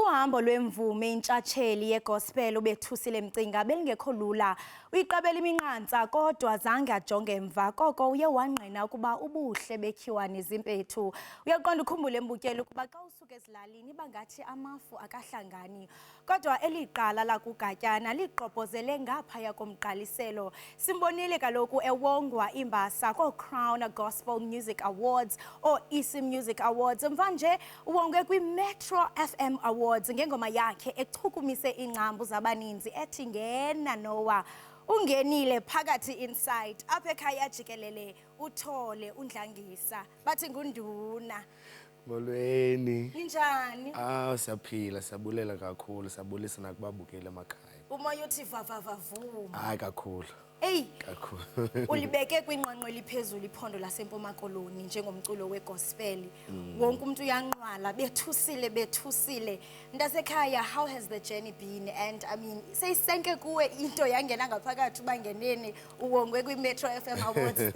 Uhambo lwemvumi intshatsheli yeGospel uBetusile Mcinga belingekho lula. Uyiqabela iminqantsa kodwa zange ajonge emva. Koko uye wangqina ukuba ubuhle bekhiwane zimpethu. Uyaqonda ukhumbule embukeli ukuba xa usuka ezilalini bangathi amafu akahlangani. Kodwa eliqala lakugatyana liqopozele ngaphaya komgqaliselo. Simbonile kaloku ewongwa imbasa ko-Crown Gospel Music Awards or Easy Music Awards. Mvanje uwongwe kwiMetro FM Awards ngengoma yakhe echukumise ingcambu zabaninzi ethi Ngena Nowa. Ungenile phakathi inside apha ekhaya jikelele U-Thole undlangisa bathi ngunduna. Molweni. Ninjani? Siyaphila, siyabulela kakhulu, siyabulisa nakubabukeli emakhaya. Umoya uthi vavavavuma. Hayi kakhulu. Hey, kakhulu. Ulibeke kwinqwanqwa eliphezulu iphondo laseMpuma Koloni njengomculo weGospel. Wonke umuntu uyanqwala, Betusile. Ndasekhaya, how has the journey been? And I mean, seyisenke kuwe into yangena ngaphakathi ubangenene uwongwe kwiMetro FM Awards.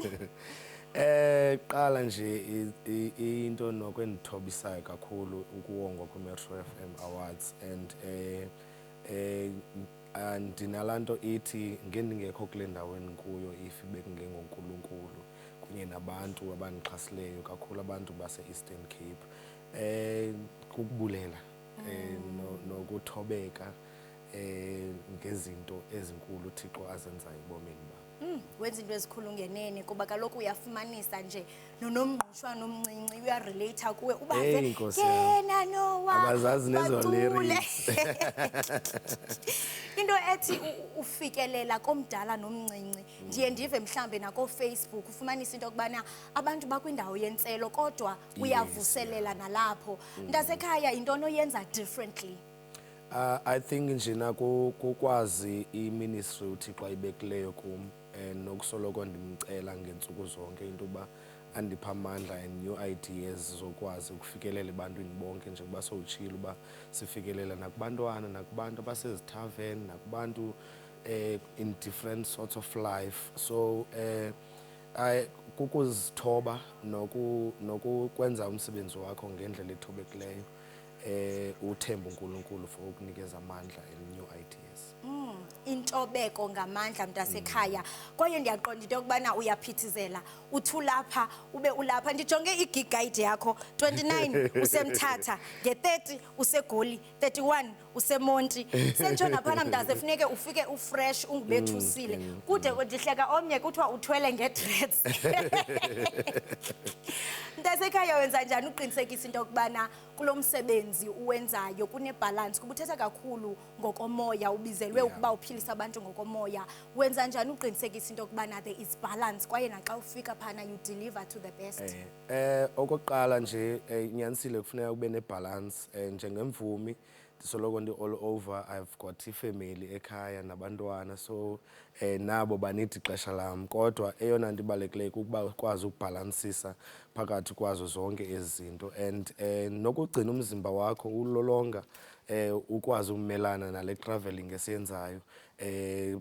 Qala nje into nokwendithobisayo kakhulu ukuwongwa kwiMetro FM Awards and ndinalanto ithi ngendingekho kule ndawo endikuyo if bekungengonkulunkulu kunye nabantu abandixhasileyo kakhulu abantu base-Eastern Cape kukubulela nokuthobeka ngezinto ezinkulu uThixo azenzayo ebomini bam. Wenza into ezikhulu ngenene kuba kaloku uyafumanisa nje nonomngqushwana omncinci uyarelate kuwe ubaze Ngena Nowa abazazi nezo lyrics. Into ethi ufikelela komdala nomncinci ndiye ndive mhlambe nako Facebook ufumanisa into okubana abantu bakwindawo yentselo kodwa uyavuselela nalapho. Ndasekhaya into oyenza differently. I think njena kukwazi iministry uThixo ayibekileyo kum nokusoloko ndimcela ngentsuku zonke into yoba andiphe amandla and new ideas zokwazi ukufikelela ebantwini bonke njengoba sowutshilo uba sifikelela nakubantwana nakubantu abasezithaveni nakubantu in different sorts of life. So kukuzithoba nokukwenza umsebenzi wakho ngendlela ethobekileyo uthemba uNkulunkulu for ukunikeza amandla and new ideas. Intobeko ngamandla mntasekhaya kwaye ndiyaqonda into yokubana uyaphithizela uthi ulapha ube ulapha. Ndijonge i-gig guide yakho 29 usemthatha nge-30 useGoli 31 useMonti sentshona phana mntaze funeke ufike ufresh unguBetusile kude ndihleka omnye kuthiwa uthwele nge-dreads. Mntasekhaya wenza njani uqinisekisa into yokubana kulo msebenzi uwenzayo kunebalance kuba uthetha kakhulu ngokomoya ubizelwe ukuba uphilisa abantu ngokomoya. Wenza njani uqinisekisa into yokubana there is balance kwaye naxa ufika phana you deliver to the best? Okokuqala nje inyanisile kufuneka kube nebalance njengemvumi ndisoloko all over. I've got ifamily ekhaya nabantwana so nabo banidi ixesha lam kodwa eyona nto ibalulekileyo kukuba ukwazi ukubhalansisa phakathi kwazo zonke ezi zinto and nokugcina umzimba wakho ulolonga ukwazi ukumelana nale traveling esiyenzayo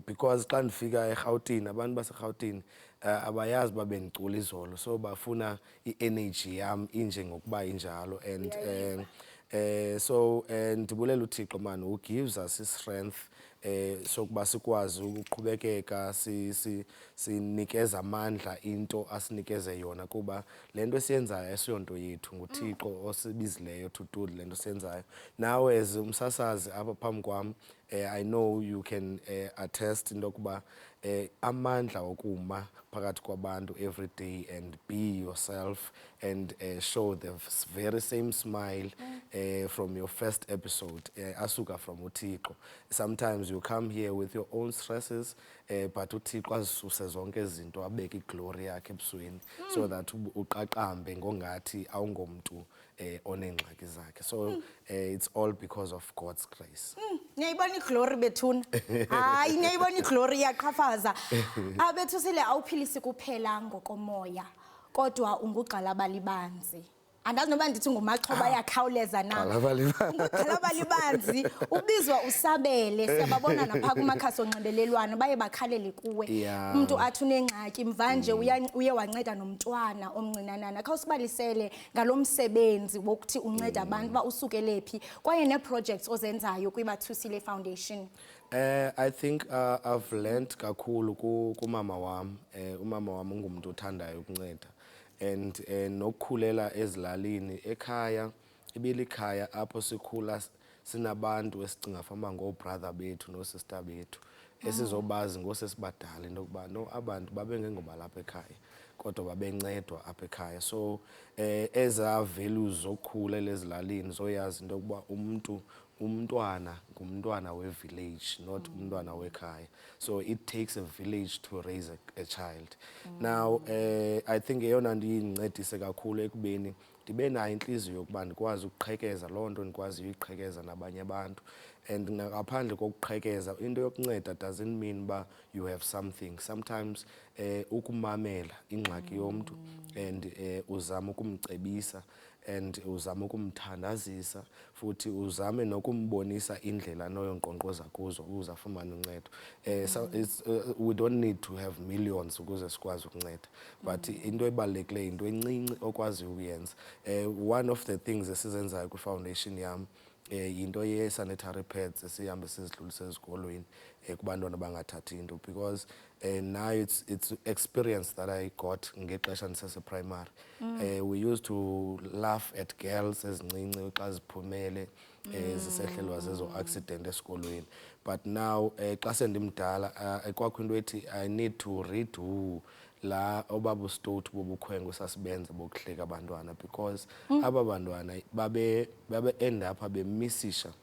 because xa ndifika eRhawutini abantu baseRhawutini abayazi babe ndicula izolo so bafuna i-energy yam inje ngokuba injalo and so ndibulela uThixo man who gives us his strength sokuba sikwazi ukuqhubekeka sinikeza amandla into asinikeze yona kuba lento esiyenzayo esiyonto yethu nguThixo osibizileyo to do lento siyenzayo. Now as umsasazi apha phambi kwam I know you can attest into kuba amandla okuma phakathi kwabantu every day and be yourself and show the very same smile from your first episode asuka from uThixo. Sometimes you come here with your own stresses but uThixo azisuse zonke izinto abeke iglory yakhe ebusweni so that uqaqambe ngongathi awungomuntu onengxaki zakhe. So it's all because of God's grace. Niyayibona iglory bethuna. Hayi niyayibona iglory iyaqhafaza. Betusile awuphilisi kuphela ngokomoya kodwa ungugxala balibanzi. andazi noba ndithi ngumaxhoba ayakhawuleza na. Ngugxalaba libanzi ubizwa usabele siyababona napha kumakhasi onxibelelwano baye bakhalele kuwe. Umuntu athi unengxaki Mvanje uye wanceda nomntwana omncinanana. Khawusibalisele ngalomsebenzi wokuthi unceda abantu ba usukele phi kwaye neprojects ozenzayo kwiBetusile Foundation. I think I've learned kakhulu kumama wam. Umama wam ungumuntu othandayo ukunceda. And nokukhulela ezilalini ekhaya ibilikhaya apho sikhula sinabantu esicinga fama ngobrother bethu no-sister bethu esizobazi ngosesibadala into yokuba no abantu babengengoba lapha ekhaya kodwa babencedwa apha ekhaya. So eza values zokukhula ezilalini zoyazi into yokuba umntwana ngumntwana we-village, not umntwana wekhaya. So it takes a village to raise a child. Now I think eyona nto indincedise kakhulu ekubeni ndibe nayo inhliziyo yokuba ndikwazi ukuqhekeza loo nto ndikwaziyo uyiqhekeza nabanye abantu. And ngaphandle kokuqhekeza into yokunceda doesn't mean uba you have something. Sometimes ukumamela ingxaki yomntu and uzama ukumcebisa and uzama ukumthandazisa futhi uzame nokumbonisa indlela noyonkqonkqoza kuzo ukuze afumane uncedo. So we don't need to have millions ukuze sikwazi ukunceda, but into ebalulekileyo into encinci okwazi ukuyenza. One of the things esizenzayo kwi-foundation yam yinto ye-sanitary pads esihambe sizidlulise ezikolweni kubantwana abangathathi into, because now it's experience that I got ngexesha ndisese-primary. We used to laugh at girls ezincinci xa ziphumele zisehlelwa zezo accident esikolweni, but now xa sendimdala kwakho into ethi I need to redo la obabusitoti bobukhwengu sasibenza bokuhleka abantwana, because aba bantwana babe end up bemisisha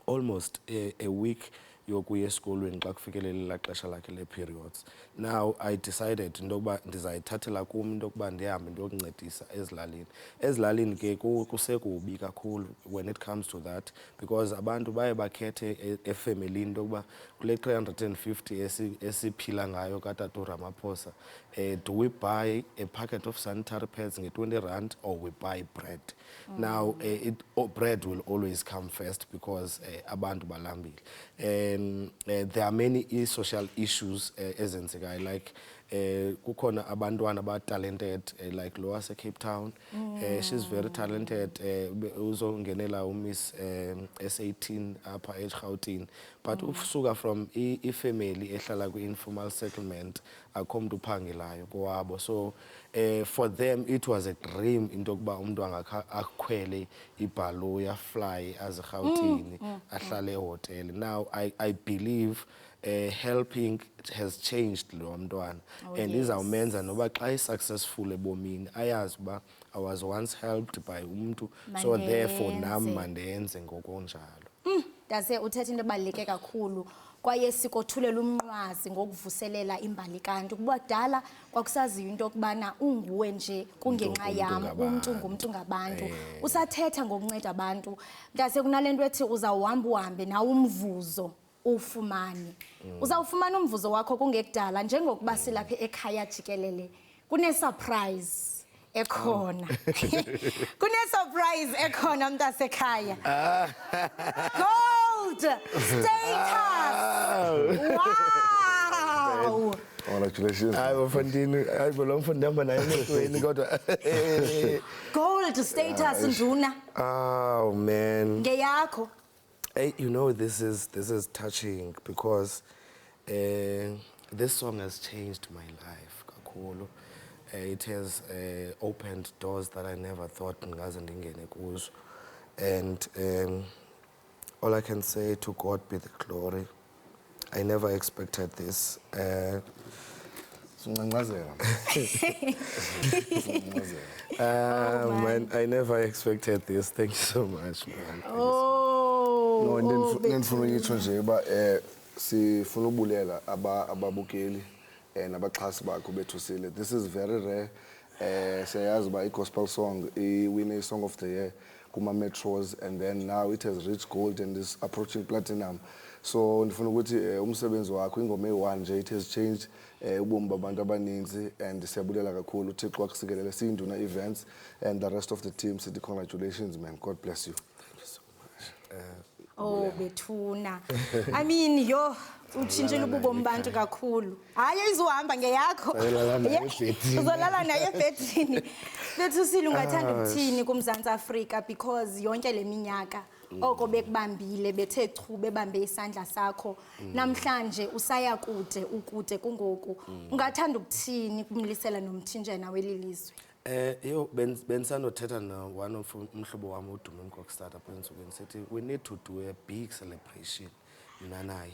almost a week yokuya esikolweni xa kufikelele la xesha lakhe le-periods. Now I decided into yokuba ndizayithathela kum into yokuba ndihambe ndiyokuncedisa ezilalini. Ezilalini ke kusekubi kakhulu when it comes to that, because abantu baye bakhethe efemelini into yokuba kule 350 esiphila ngayo katata uRamaphosa, do we buy a packet of sanitary pads nge-20 rand or we buy bread? Now bread will always come first because abantu balambile. There are many social issues ezenzekayo, like kukhona abantwana ba-talented like lo wase-Cape Town. She's very talented, uzongenela uMiss S18 apha eGauteng, but usuka from ifamily ehlala kwi-informal settlement akho mntu uphangelayo kowabo. So for them it was a dream into yokuba umntu akhwele ibhalo yafly aze eGauteng ahlale ehotele. Now I believe helping has changed lo mntwana, and izawumenza noba xa successful ebomini ayazi uba I was once helped by umuntu, so therefore nam mandenze ngokunjalo. Ndase uthetha into ebaluleke kakhulu kwaye sikothulela umnqwazi ngokuvuselela imbali kanti kuba kudala kwakusaziyo into yokubana unguwe nje kungenxa yam, umntu ngumntu ngabantu. Usathetha ngokunceda abantu, ndase kunalento ethi uzawuhamba uhambe nawe umvuzo ufumane. Uzawufumana umvuzo wakho kungekudala njengokuba silapha ekhaya jikelele kune-surprise ekhona. Kune-surprise ekhona mntasekhaya. Gold status. Wow. Congratulations. Gold status Nduna. Oh man. Ngeyakho. Hey, you know, this is touching because this song has changed my life kakhulu. It has opened doors that I never thought ngaze ndingene kuzo. And all I can say, to God be the glory. I never expected this. Man, I never expected this. Thank you so much, man. No, ndifuna uyitsho nje uba sifuna ubulela ababukeli nabaxhasi bakho uBetusile. This is very rare. Siyayazi uba i-gospel song iwine i-song of the year, kuma-metros, and then now it has reached gold and is approaching platinum. So ndifuna ukuthi umsebenzi wakho ingoma eyi-1 nje it has changed ubomi babantu abaninzi, and siyabulela kakhulu uThixo akusikelele siyiNduna events and the rest of the team sithi congratulations man, God bless you. Thank you so much. Oh Bethuna. I mean, yo utshintshile ububomi bantu kakhulu. Hayi izohamba ngeyakho. Uzolala naye ebhedini. Betusile ungathanda ukuthini kuMzantsi Afrika because yonke leminyaka oko bekubambile bethe chu bebambe isandla sakho. Namhlanje usaya ukude kungoku. Ungathanda ukuthini kumlisela nomthinjana welilizwe? Yo bensandothetha na one of umhlobo wami udume ngokustart-up ensukwini sithi we need to do a big celebration nanaye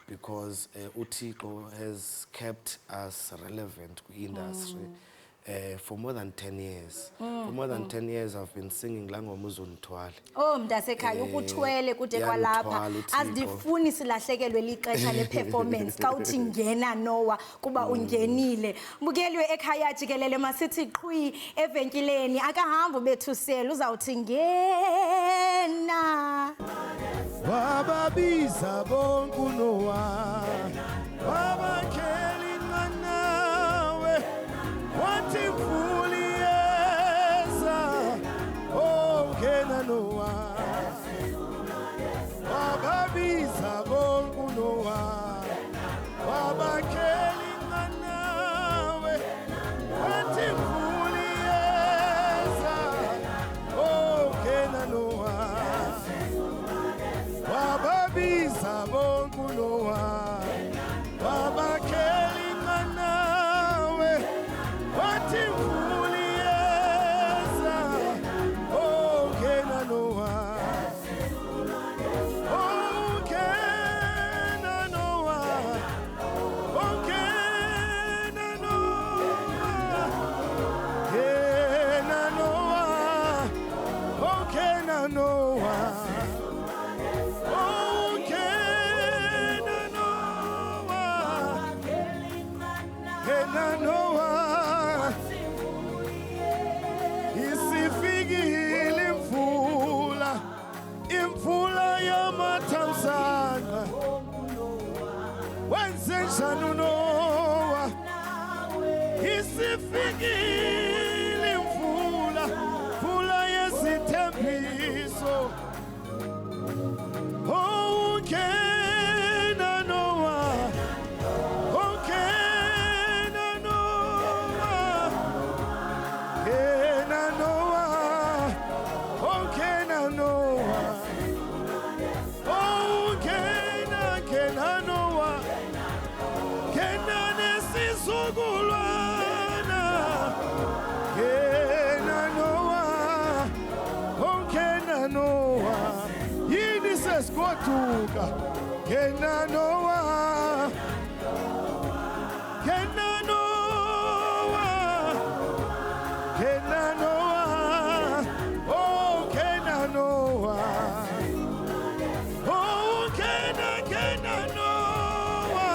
because uThixo has kept us relevant kwi-industry for more than 10 years. For more than 10 years I've been singing la ngoma uZonithwale. Oh mntasekhaya ukuthwele kude kwalapha azifuni silahlekelwe lixesha le-performance ka uthi Ngena Nowa kuba ungenile. Mbukeliwe ekhaya jikelele masithi qhwi evenkileni akahamba uBetusile uzawuthi ngena. Wababiza bonke uNowa wabakhela inqanawe wathi imvula iyeza oh Ngena Nowa wababiza bonke uNowa wabakhela inqanawe wathi imvula iyeza oh Ngena Nowa wababiza bonke uNowa wabakhela inqanawe wathi imvula iyeza oh Ngena Nowa oh Ngena Nowa oh Ngena Nowa Ngena Nowa oh Ngena Nowa Ngena Nowa isifikile imvula yamathamsanqa wenze njani uNowa isifikile imvula yezithembiso oh Ngena Nowa oh Ngena Nowa Ngena Nowa oh Ngena Nowa oh Ngena Nowa Ngena nesizukulwana Ngena Nowa oh Ngena Nowa yini sesigoduka Ngena Nowa Ngena Nowa Ngena Nowa oh Ngena Nowa oh Ngena Nowa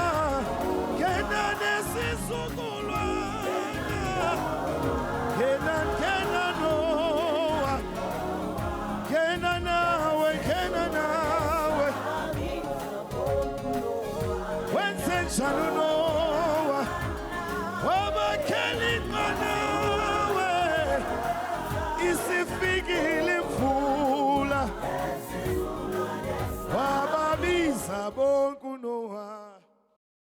Ngena nesizukulwana Ngena Nowa Ngena nawe wenze njani uNowa